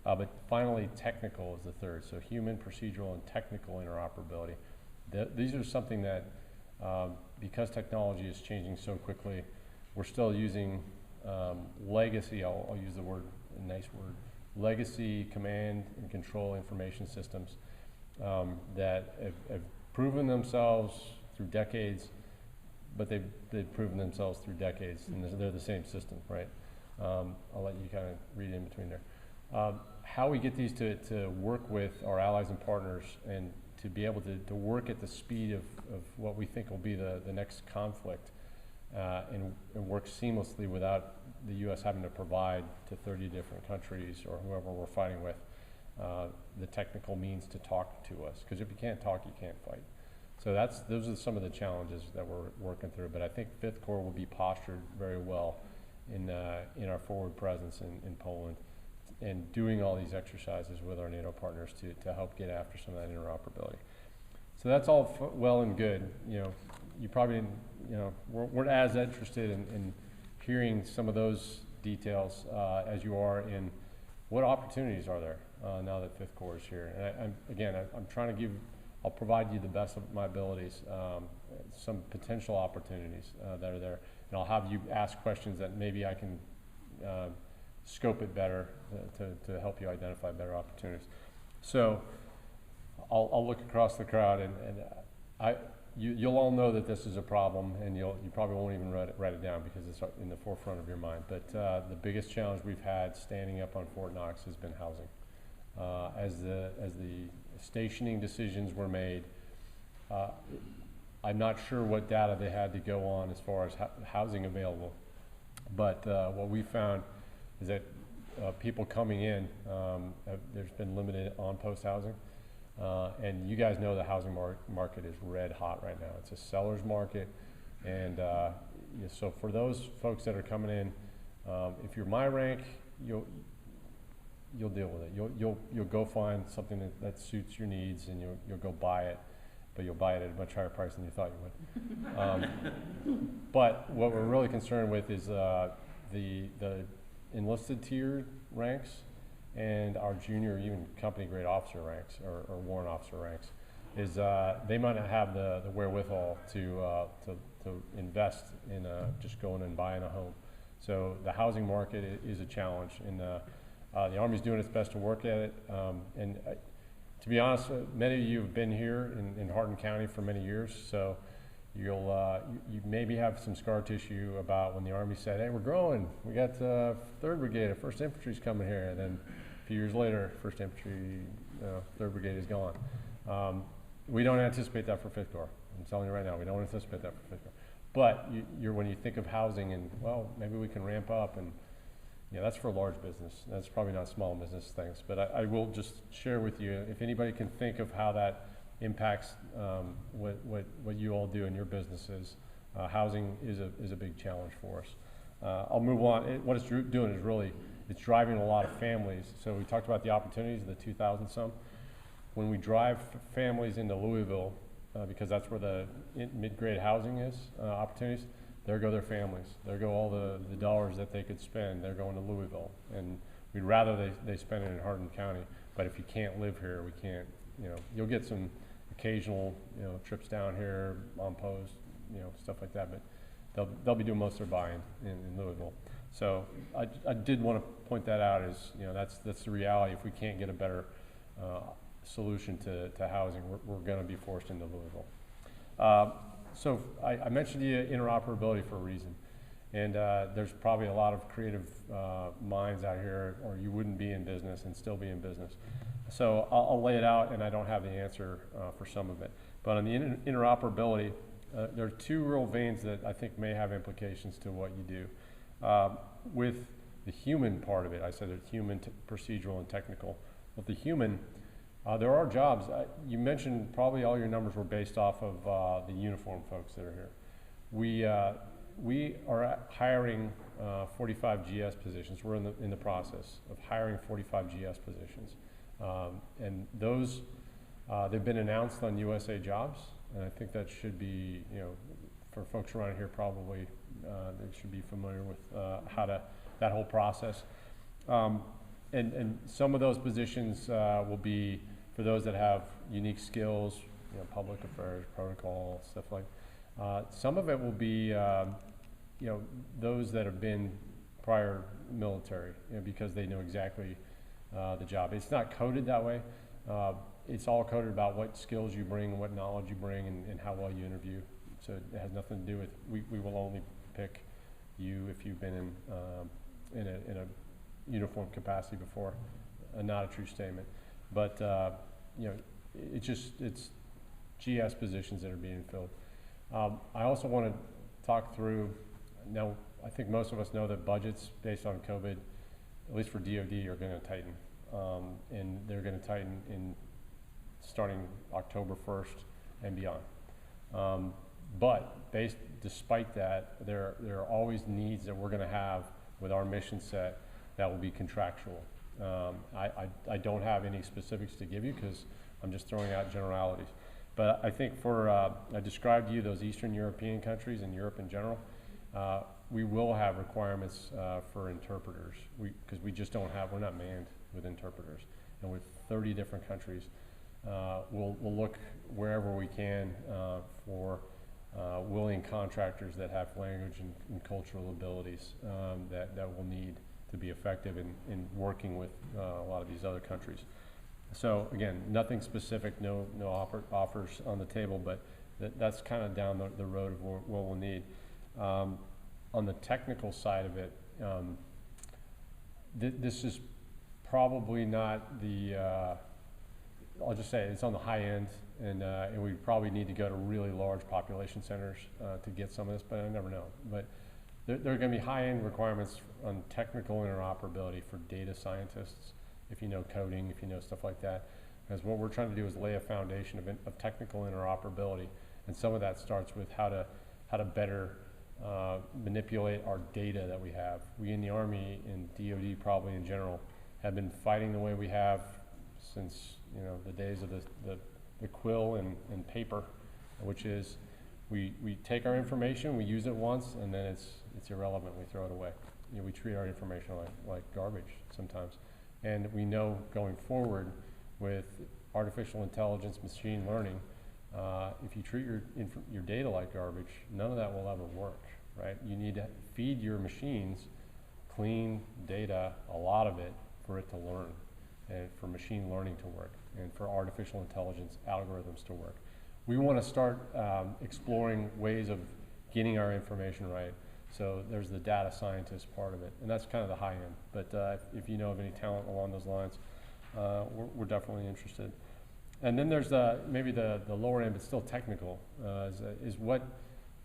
But finally, technical is the third. So human, procedural, and technical interoperability. These are something that, because technology is changing so quickly, we're still using legacy, I'll use the word, a nice word, legacy command and control information systems that have proven themselves through decades, but they've proven themselves through decades, and they're the same system, right? I'll let you kind of read in between there. How we get these to work with our allies and partners, and to be able to work at the speed of what we think will be the next conflict, and work seamlessly without the U.S. having to provide to 30 different countries or whoever we're fighting with the technical means to talk to us. Because if you can't talk, you can't fight. So those are some of the challenges that we're working through. But I think 5th Corps will be postured very well in our forward presence in Poland, and doing all these exercises with our NATO partners to help get after some of that interoperability. So that's all well and good. You probably weren't as interested in hearing some of those details as you are in what opportunities are there now that 5th Corps is here. And I'm trying to I'll provide you the best of my abilities, some potential opportunities that are there. and I'll have you ask questions that maybe I can scope it better to help you identify better opportunities. So I'll look across the crowd, and you'll all know that this is a problem, and you probably won't even write it down because it's in the forefront of your mind. But the biggest challenge we've had standing up on Fort Knox has been housing. As the stationing decisions were made, I'm not sure what data they had to go on as far as housing available, but what we found is that people coming in, there's been limited on-post housing. And you guys know the housing market is red hot right now. It's a seller's market, and so for those folks that are coming in, if you're my rank, you'll deal with it. You'll go find something that suits your needs, and you'll go buy it, but you'll buy it at a much higher price than you thought you would. But what we're really concerned with is the enlisted tier ranks and our junior, even company grade officer ranks or warrant officer ranks, is they might not have the wherewithal to invest in just going and buying a home. So the housing market is a challenge, and the Army's doing its best to work at it. And to be honest, many of you have been here in Hardin County for many years, so you maybe have some scar tissue about when the Army said, "Hey, we're growing. We got 3rd Brigade, 1st Infantry's coming here," and then a few years later, 1st Infantry, 3rd Brigade is gone. We don't anticipate that for 5th Corps. I'm telling you right now, we don't anticipate that for 5th Corps. But when you think of housing and, well, maybe we can ramp up, and that's for large business. That's probably not small business things. But I will just share with you, if anybody can think of how that impacts what you all do in your businesses, housing is a big challenge for us. I'll move on. What it's doing is really, it's driving a lot of families. So we talked about the opportunities, the 2,000 some. When we drive families into Louisville, because that's where the mid-grade housing is, opportunities, there go their families. There go all the dollars that they could spend. They're going to Louisville. And we'd rather they spend it in Hardin County. But if you can't live here, we can't, you'll get some occasional, trips down here, on post, stuff like that. But they'll be doing most of their buying in Louisville. So I did want to point that out as, that's the reality. If we can't get a better solution to housing, we're going to be forced into Louisville. So I mentioned to you interoperability for a reason. And there's probably a lot of creative minds out here, or you wouldn't be in business and still be in business. So I'll lay it out, and I don't have the answer for some of it. But on the interoperability, there are 2 real veins that I think may have implications to what you do. With the human part of it, I said it's human, procedural, and technical. With the human, there are jobs. You mentioned probably all your numbers were based off of the uniform folks that are here. We are hiring 45 GS positions. We're in the process of hiring 45 GS positions. And those, they've been announced on USA Jobs, and I think that should be, for folks around here probably, they should be familiar with that whole process. And some of those positions will be for those that have unique skills, public affairs, protocol, stuff like. Some of it will be, those that have been prior military, because they know exactly the job. It's not coded that way. It's all coded about what skills you bring and what knowledge you bring and how well you interview. So it has nothing to do with, we will only pick you if you've been in a uniform capacity before. Not a true statement. But, it's GS positions that are being filled. I also want to talk through, now I think most of us know that budgets based on COVID, at least for DoD, are going to tighten. And they're going to tighten in starting October 1st and beyond. But despite that, there are always needs that we're going to have with our mission set that will be contractual. I don't have any specifics to give you because I'm just throwing out generalities. But I think I described to you those Eastern European countries and Europe in general. We will have requirements for interpreters because we're not manned with interpreters. And with 30 different countries, we'll look wherever we can for willing contractors that have language and cultural abilities that we'll need to be effective in working with a lot of these other countries. So again, nothing specific, no offers on the table, but that's kind of down the road of what we'll need. On the technical side of it, this is probably not the, I'll just say it's on the high end, and we probably need to go to really large population centers to get some of this, but I never know. But there are going to be high-end requirements on technical interoperability for data scientists, if you know coding, if you know stuff like that. Because what we're trying to do is lay a foundation of technical interoperability, and some of that starts with how to better manipulate our data that we have. We in the Army and DoD probably in general have been fighting the way we have since the days of the quill and paper, which is we take our information, we use it once, and then it's irrelevant. We throw it away. We treat our information like garbage sometimes, and we know going forward with artificial intelligence, machine learning, if you treat your data like garbage, none of that will ever work, right? You need to feed your machines clean data, a lot of it, for it to learn, and for machine learning to work, and for artificial intelligence algorithms to work. We want to start exploring ways of getting our information right. So there's the data scientist part of it, and that's kind of the high end. But if you know of any talent along those lines, we're definitely interested. And then there's maybe the lower end, but still technical, is what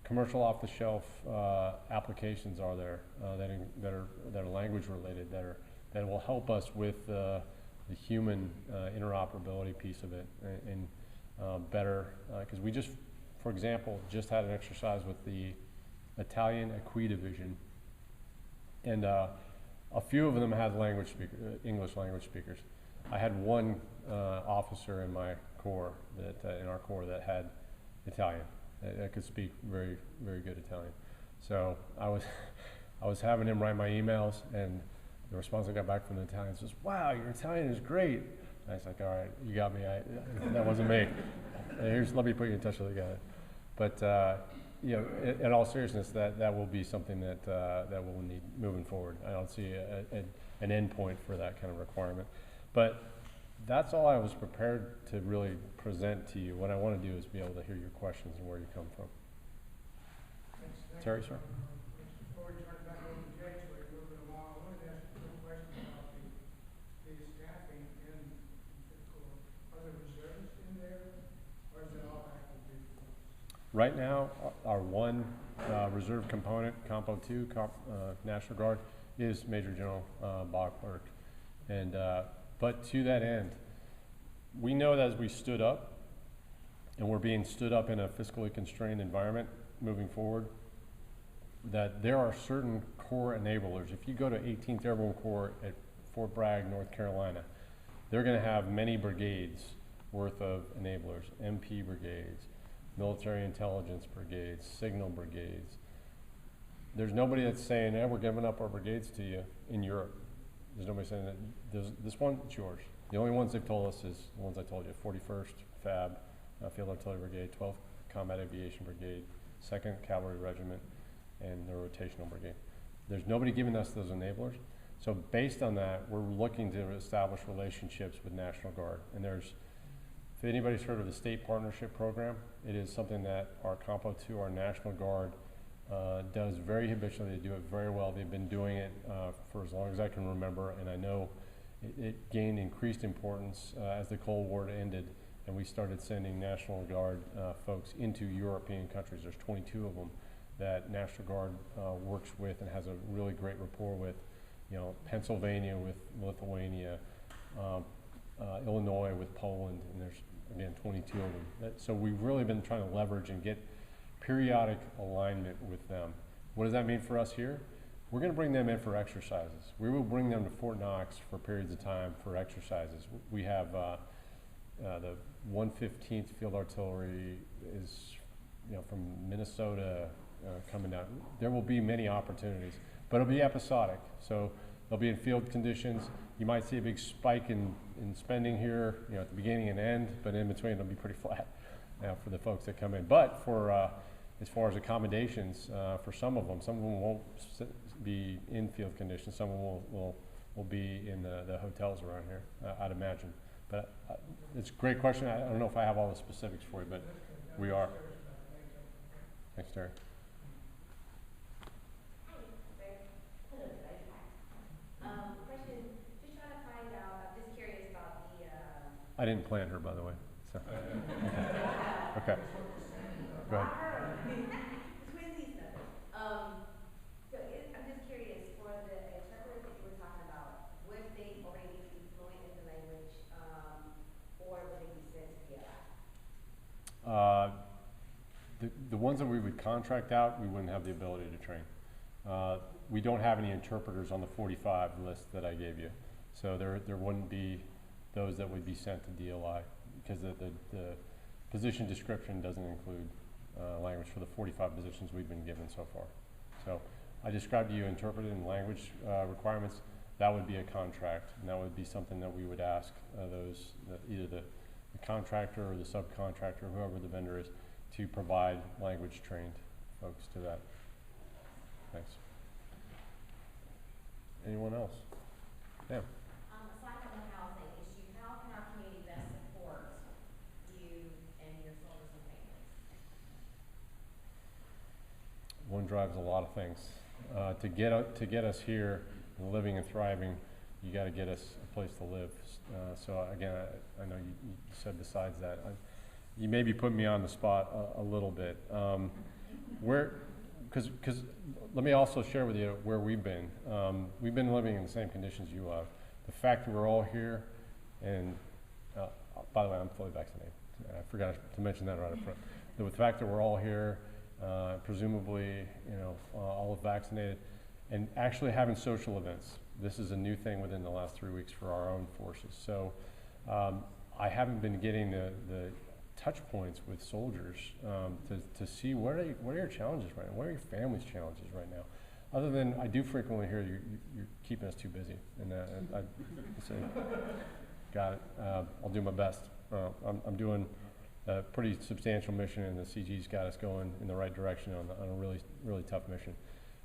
commercial off-the-shelf applications are there that are language related, that will help us with the human interoperability piece of it, and better, because we just, for example, just had an exercise with the Italian Acqui Division, and a few of them had English language speakers. I had one officer in my corps in our corps that had Italian, that could speak very, very good Italian. So I was having him write my emails, and the response I got back from the Italians was, "Wow, your Italian is great." And I was like, "All right, you got me. That wasn't me. Let me put you in touch with the guy." But in all seriousness, that will be something that we'll need moving forward. I don't see an end point for that kind of requirement. But that's all I was prepared to really present to you. What I want to do is be able to hear your questions and where you come from. Thanks. Terry, sir? Before we turn it back over to Jay, so we're moving along, I wanted to ask you a question about the staffing in the Corps. Are there reservists in there, or is it all active duty? Right now, our one reserve component, Compo 2, National Guard, is Major General Bob Clerk. And but to that end, we know that as we stood up, and we're being stood up in a fiscally constrained environment moving forward, that there are certain core enablers. If you go to 18th Airborne Corps at Fort Bragg, North Carolina, they're going to have many brigades worth of enablers, MP brigades, military intelligence brigades, signal brigades. There's nobody that's saying, we're giving up our brigades to you in Europe. There's nobody saying that. This one, it's yours. The only ones they've told us is the ones I told you: 41st FAB, Field Artillery Brigade, 12th Combat Aviation Brigade, 2nd Cavalry Regiment, and the Rotational Brigade. There's nobody giving us those enablers. So based on that, we're looking to establish relationships with National Guard. And if anybody's heard of the State Partnership Program, it is something that our Compo 2, our National Guard, does very habitually. They do it very well. They've been doing it for as long as I can remember, and I know it gained increased importance as the Cold War ended, and we started sending National Guard folks into European countries. There's 22 of them that National Guard works with and has a really great rapport with. Pennsylvania with Lithuania, Illinois with Poland, and there's, again, 22 of them. So we've really been trying to leverage and get periodic alignment with them. What does that mean for us here? We're going to bring them in for exercises. We will bring them to Fort Knox for periods of time for exercises. We have the 115th Field Artillery is from Minnesota coming down. There will be many opportunities, but it'll be episodic. So they'll be in field conditions. You might see a big spike in spending here, at the beginning and end, but in between it'll be pretty flat for the folks that come in. But for as far as accommodations for some of them won't be in field conditions. Some of them will be in the hotels around here, I'd imagine. But it's a great question. I don't know if I have all the specifics for you, but we are. Thanks, Terry. Question, just trying to find out, I'm just curious about the, I didn't plan her, by the way. So. Okay. Go ahead. Twinsies though. So I'm just curious, for the interpreters that you were talking about, would they already need to be fluent in the language, or would they be sent to DLI? The ones that we would contract out, we wouldn't have the ability to train. We don't have any interpreters on the 45 list that I gave you. So there wouldn't be those that would be sent to DLI because the position description doesn't include language for the 45 positions we've been given so far. So I described to you interpreted in language requirements. That would be a contract, and that would be something that we would ask either the contractor or the subcontractor, whoever the vendor is, to provide language trained folks to that. Thanks. Anyone else? Yeah. Aside from the housing issue, how can our community best support you and your soldiers and families? One drives a lot of things. To get us here and living and thriving, you got to get us a place to live. So again, I know you said besides that, you maybe put me on the spot a little bit. Because let me also share with you where we've been. We've been living in the same conditions you have. The fact that we're all here, and by the way, I'm fully vaccinated. I forgot to mention that right up front. The fact that we're all here, presumably, all vaccinated, and actually having social events. This is a new thing within the last 3 weeks for our own forces. So I haven't been getting the touch points with soldiers to see what are your challenges right now? What are your family's challenges right now? Other than I do frequently hear you're keeping us too busy, and I say, got it. I'll do my best. I'm doing a pretty substantial mission, and the CG's got us going in the right direction on a really, really tough mission.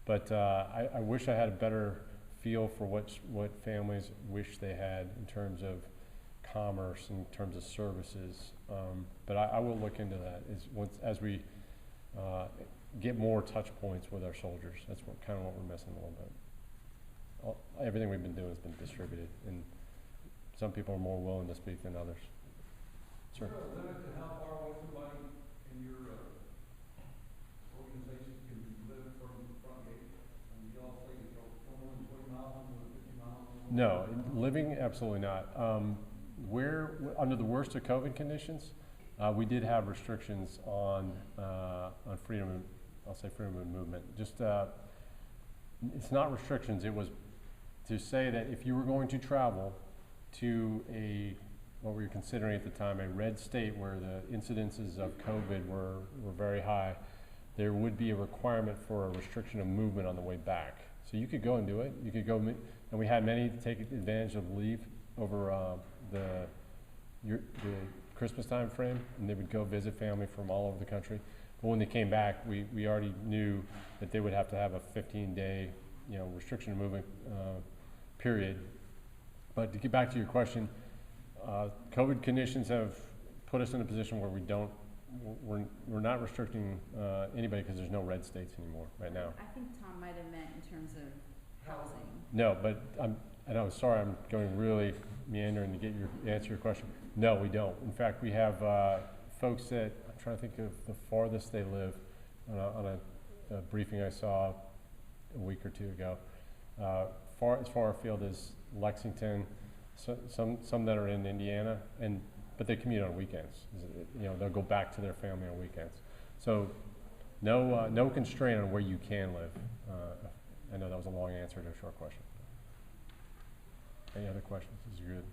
But I wish I had a better feel for what families wish they had in terms of commerce, in terms of services. But I will look into that as we get more touch points with our soldiers. That's kind of what we're missing a little bit. Everything we've been doing has been distributed, and some people are more willing to speak than others. Sure. Is there a limit to how far away somebody in your organization can live from the front gate? And you all say it's no more than 20 miles, no more than 50 miles? No, living, absolutely not. Under the worst of COVID conditions, we did have restrictions on freedom. I'll say freedom of movement. Just it's not restrictions. It was to say that if you were going to travel to what we were considering at the time a red state where the incidences of COVID were very high, there would be a requirement for a restriction of movement on the way back. So you could go and do it. You could go, and we had many take advantage of leave over the Christmas time frame, and they would go visit family from all over the country. But when they came back, we already knew that they would have to have a 15-day, restriction of movement period. But to get back to your question, COVID conditions have put us in a position where we're not restricting anybody because there's no red states anymore right now. I think Tom might have meant in terms of housing. No, but I'm sorry, I'm going really meandering to answer your question. No, we don't. In fact, we have folks that, I'm trying to think of the farthest they live on a briefing I saw a week or two ago. As far afield as Lexington, some that are in Indiana, but they commute on weekends. They'll go back to their family on weekends. So no constraint on where you can live. I know that was a long answer to a short question. Any other questions? This is good.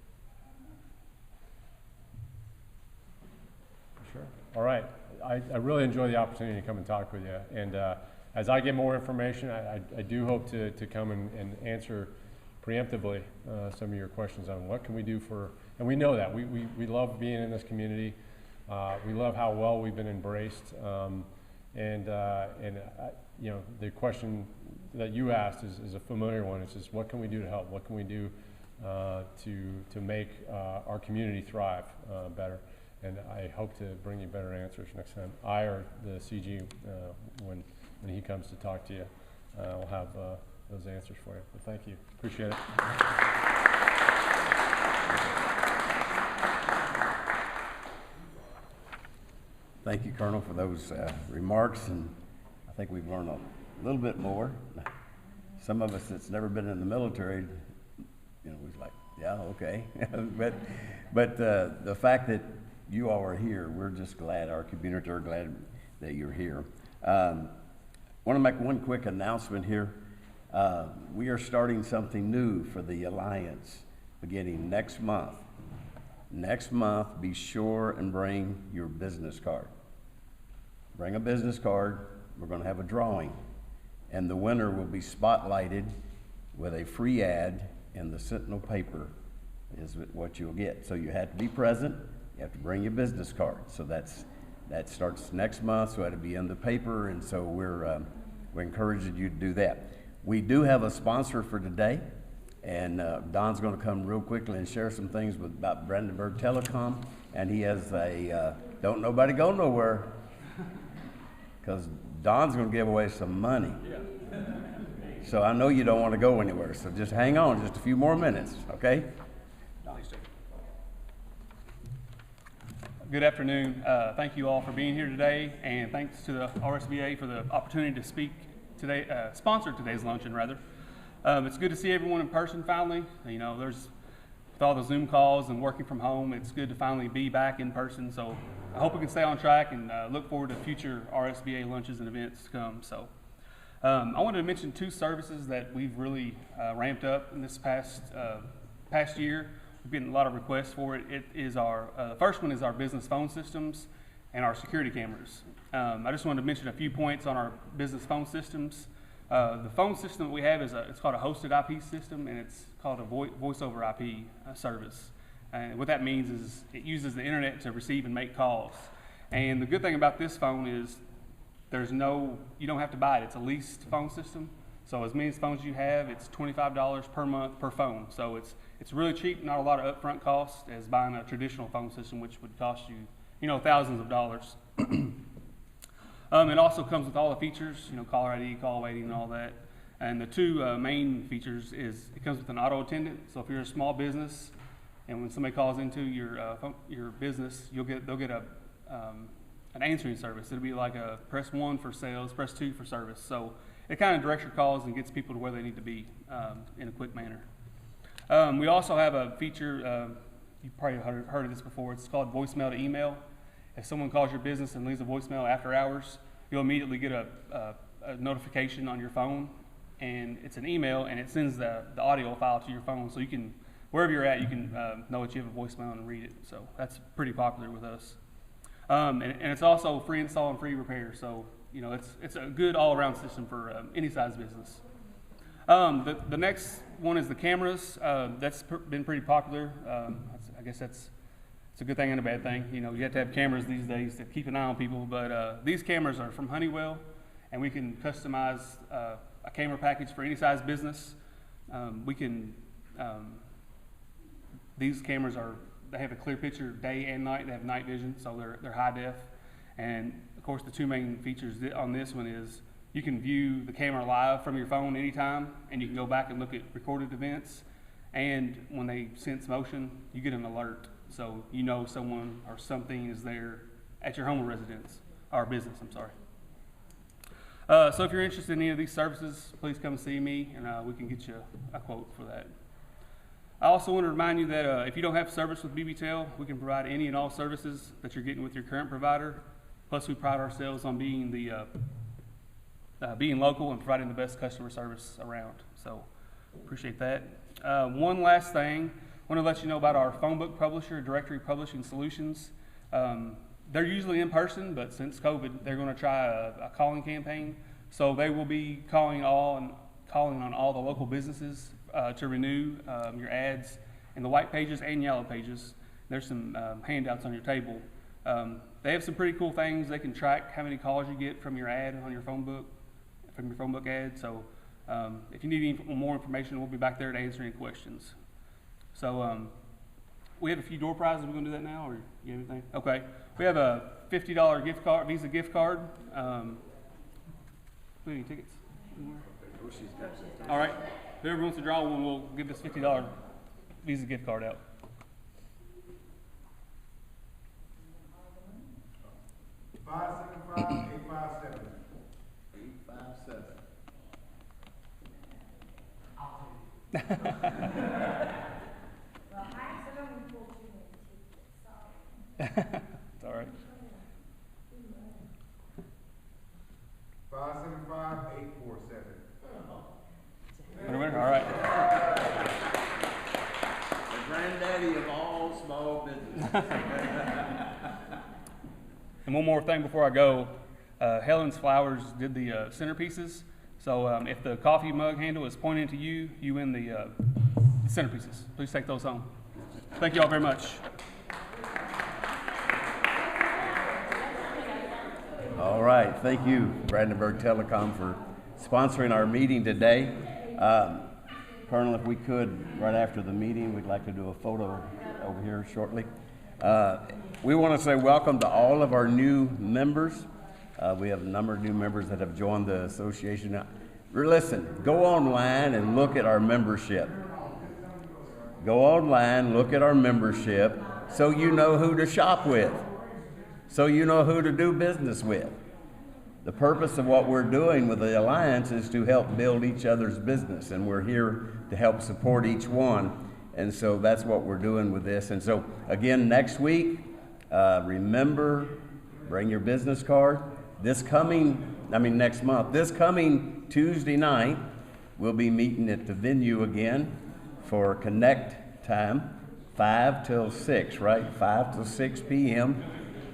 Sure. All right. I really enjoy the opportunity to come and talk with you. And as I get more information, I do hope to come and answer preemptively some of your questions on what can we do and we know that. We love being in this community. We love how well we've been embraced. You know, the question that you asked is a familiar one. It's just, what can we do to help? What can we do to make our community thrive better? And I hope to bring you better answers next time. I or the CG, when he comes to talk to you, will have those answers for you. But thank you. Appreciate it. Thank you, Colonel, for those remarks, and I think we've learned a little bit more. Some of us that's never been in the military, you know, was like, yeah, okay. but the fact that you all are here, we're just glad, our community are glad that you're here. Want to make one quick announcement here. We are starting something new for the Alliance beginning next month. Next month, be sure and bring your business card. Bring a business card. We're going to have a drawing, and the winner will be spotlighted with a free ad in the Sentinel paper is what you'll get. So you have to be present. You have to bring your business card. So that starts next month, so it'll be in the paper, and so we're encouraging you to do that. We do have a sponsor for today, and Don's going to come real quickly and share some things about Brandenburg Telecom, and he has a don't nobody go nowhere, because Don's going to give away some money. So I know you don't want to go anywhere, so just hang on just a few more minutes, okay? Good afternoon. Thank you all for being here today, and thanks to the RSBA for the opportunity to speak today, sponsor today's luncheon, rather. It's good to see everyone in person finally. You know, with all the Zoom calls and working from home, it's good to finally be back in person. So I hope we can stay on track and look forward to future RSBA lunches and events to come. So I wanted to mention two services that we've really ramped up in this past year. We've gotten a lot of requests for it. It is the first one is our business phone systems and our security cameras. I just wanted to mention a few points on our business phone systems. The phone system that we have it's called a hosted IP system, and it's called a voice over IP service. And what that means is it uses the internet to receive and make calls. And the good thing about this phone is you don't have to buy it. It's a leased phone system. So as many phones you have, it's $25 per month per phone. So it's really cheap, not a lot of upfront costs as buying a traditional phone system, which would cost you, thousands of dollars. It also comes with all the features, caller ID, call waiting, and all that. And the two main features is it comes with an auto attendant. So if you're a small business, and when somebody calls into your business, they'll get an answering service. It'll be like a press 1 for sales, press 2 for service. So it kind of directs your calls and gets people to where they need to be in a quick manner. We also have a feature, you've probably heard of this before, it's called voicemail to email. If someone calls your business and leaves a voicemail after hours, you'll immediately get a notification on your phone, and it's an email, and it sends the audio file to your phone, so you can, wherever you're at, you can know that you have a voicemail and read it. So that's pretty popular with us. And it's also free install and free repair, so it's a good all-around system for any size business. The next one is the cameras. That's been pretty popular. I guess it's a good thing and a bad thing. You have to have cameras these days to keep an eye on people. But these cameras are from Honeywell, and we can customize a camera package for any size business. These cameras they have a clear picture day and night. They have night vision, so they're high def. And of course, the two main features on this one is you can view the camera live from your phone anytime, and you can go back and look at recorded events. And when they sense motion, you get an alert. So someone or something is there at your home or residence, or business, I'm sorry. So if you're interested in any of these services, please come see me, and we can get you a quote for that. I also want to remind you that if you don't have service with BBTEL, we can provide any and all services that you're getting with your current provider. Plus, we pride ourselves on being being local and providing the best customer service around. So, appreciate that. One last thing, I want to let you know about our phone book publisher, Directory Publishing Solutions. They're usually in person, but since COVID, they're going to try a calling campaign. So they will be calling on all the local businesses to renew your ads in the white pages and yellow pages. There's some handouts on your table. they have some pretty cool things. They can track how many calls you get from your ad on your phone book, from your phone book ad. So if you need any more information, we'll be back there to answer any questions. So we have a few door prizes. We're going to do that now, or you have anything? Okay. We have a $50 gift card, Visa gift card. We have any tickets? All right. Whoever wants to draw one, we'll give this $50 Visa gift card out. $575-857. 857. Well, I accidentally pulled too many tickets, sorry. It's all right. 575-847. All right. The granddaddy of all small business. And one more thing before I go, Helen's Flowers did the centerpieces. So if the coffee mug handle is pointing to you, you win the centerpieces. Please take those home. Thank you all very much. All right, thank you, Brandenburg Telecom, for sponsoring our meeting today. Colonel, if we could, right after the meeting, we'd like to do a photo over here shortly. We want to say welcome to all of our new members. We have a number of new members that have joined the association. Now, listen, go online and look at our membership. Go online, look at our membership, so you know who to shop with, so you know who to do business with. The purpose of what we're doing with the Alliance is to help build each other's business, and we're here to help support each one. And so that's what we're doing with this. And so again, next week, remember, bring your business card. Next month, this coming Tuesday night, we'll be meeting at the venue again for Connect time, 5 till 6, right? 5 till 6 p.m.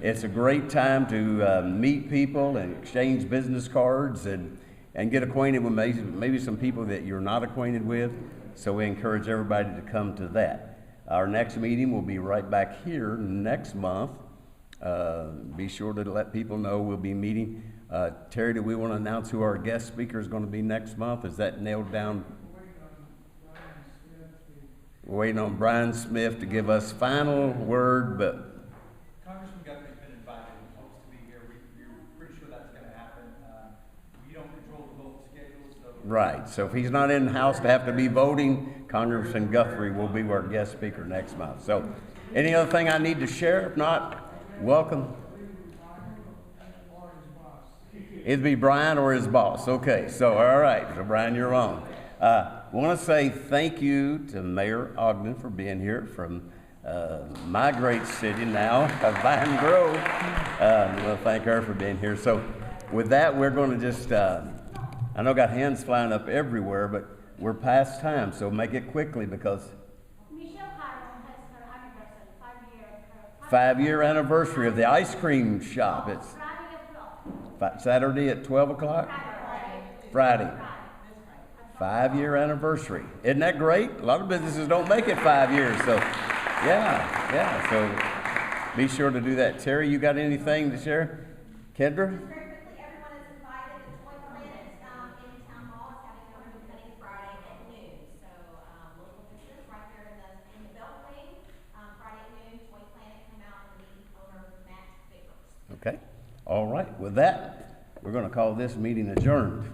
It's a great time to meet people and exchange business cards and get acquainted with maybe some people that you're not acquainted with. So we encourage everybody to come to that. Our next meeting will be right back here next month. Be sure to let people know we'll be meeting. Terry, do we want to announce who our guest speaker is going to be next month? Is that nailed down? We're waiting on Brian Smith to give us final word, but Congressman Guthrie's been invited and hopes to be here. We're pretty sure that's going to happen. We don't control the vote schedule, so. right. So if he's not in the house to have to be voting, Congressman Guthrie will be our guest speaker next month. So any other thing I need to share? If not, welcome. It'd be Brian or his boss. Okay, so all right. So Brian, you're on. I want to say thank you to Mayor Ogden for being here from my great city now of Vine Grove. I want to thank her for being here. So with that, we're going to just, I know I got hands flying up everywhere, but we're past time, so make it quickly because Michelle Hiram has her anniversary, 5-year. 5-year anniversary of the ice cream shop. It's Friday at 12. Saturday at 12 o'clock? Friday. 5-year anniversary. Isn't that great? A lot of businesses don't make it 5 years, so yeah. So be sure to do that. Terry, you got anything to share? Kendra? Very quickly, everyone is invited to Toy Planet in Town Hall. It's having a ribbon cutting Friday at noon. So local business right there in the Beltway. Friday at noon, Toy Planet, come out and meet owner Matt Bickers. Okay. All right. With that, we're going to call this meeting adjourned.